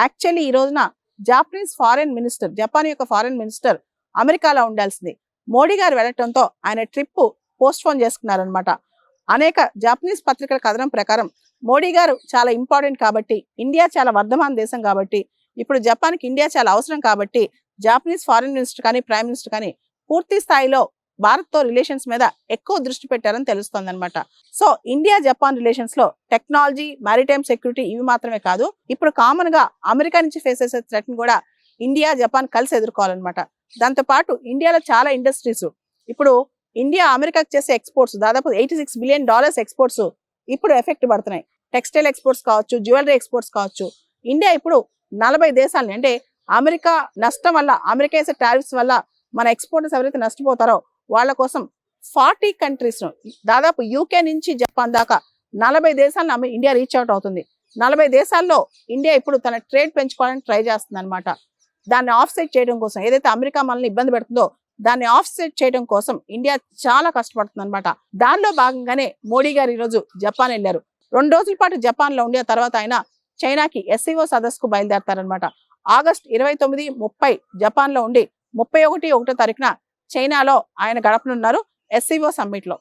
Actually ఈ రోజున Japanese foreign minister, Japan యొక్క ఫారెన్ మినిస్టర్ అమెరికాలో ఉండాల్సింది. మోడీ గారు వెళ్ళటంతో ఆయన ట్రిప్ పోస్ట్ పోన్ చేసుకున్నారనమాట. అనేక జాపనీస్ పత్రికల కథనం ప్రకారం మోడీ గారు చాలా ఇంపార్టెంట్ కాబట్టి, ఇండియా చాలా వర్ధమాన దేశం కాబట్టి, ఇప్పుడు జపాన్కి ఇండియా చాలా అవసరం కాబట్టి జాపనీస్ ఫారెన్ మినిస్టర్ కానీ ప్రైమ్ మినిస్టర్ కానీ పూర్తి స్థాయిలో భారత్తో రిలేషన్స్ మీద ఎక్కువ దృష్టి పెట్టారని తెలుస్తోంది అనమాట. సో ఇండియా జపాన్ రిలేషన్స్ లో టెక్నాలజీ, మారిటైమ్ సెక్యూరిటీ ఇవి మాత్రమే కాదు, ఇప్పుడు కామన్ గా అమెరికా నుంచి ఫేస్ చేసే థ్రెట్ ని కూడా ఇండియా జపాన్ కలిసి ఎదుర్కోవాలన్నమాట. దాంతో పాటు ఇండియాలో చాలా ఇండస్ట్రీస్, ఇప్పుడు ఇండియా అమెరికాకి చేసే ఎక్స్పోర్ట్స్ దాదాపు $86 బిలియన్ ఎక్స్పోర్ట్స్ ఇప్పుడు ఎఫెక్ట్ పడుతున్నాయి. టెక్స్టైల్ ఎక్స్పోర్ట్స్ కావచ్చు, జ్యువెలరీ ఎక్స్పోర్ట్స్ కావచ్చు. ఇండియా ఇప్పుడు 40 దేశాలని, అంటే అమెరికా నష్టం వల్ల, అమెరికా వేసే టారిఫ్స్ వల్ల మన ఎక్స్పోర్టర్స్ ఎవరైతే నష్టపోతారో వాళ్ళ కోసం 40 కంట్రీస్, దాదాపు యూకే నుంచి జపాన్ దాకా 40 దేశాలను ఇండియా రీచ్ అవుట్ అవుతుంది. 40 దేశాల్లో ఇండియా ఇప్పుడు తన ట్రేడ్ పెంచుకోవాలని ట్రై చేస్తుంది అనమాట. దాన్ని ఆఫ్ సెట్ చేయడం కోసం, ఏదైతే అమెరికా మనల్ని ఇబ్బంది పెడుతుందో దాన్ని ఆఫ్ సెట్ చేయడం కోసం ఇండియా చాలా కష్టపడుతుంది అనమాట. దానిలో భాగంగానే మోడీ గారు ఈరోజు జపాన్ వెళ్ళారు. 2 రోజుల పాటు జపాన్ లో ఉండే తర్వాత ఆయన చైనాకి SCO సదస్సుకు బయలుదేరతారనమాట. ఆగస్టు 29, 30 జపాన్ లో ఉండి 31, 1 తారీఖున చైనాలో ఆయన గడపనున్నారు SCO సమ్మిట్ లో.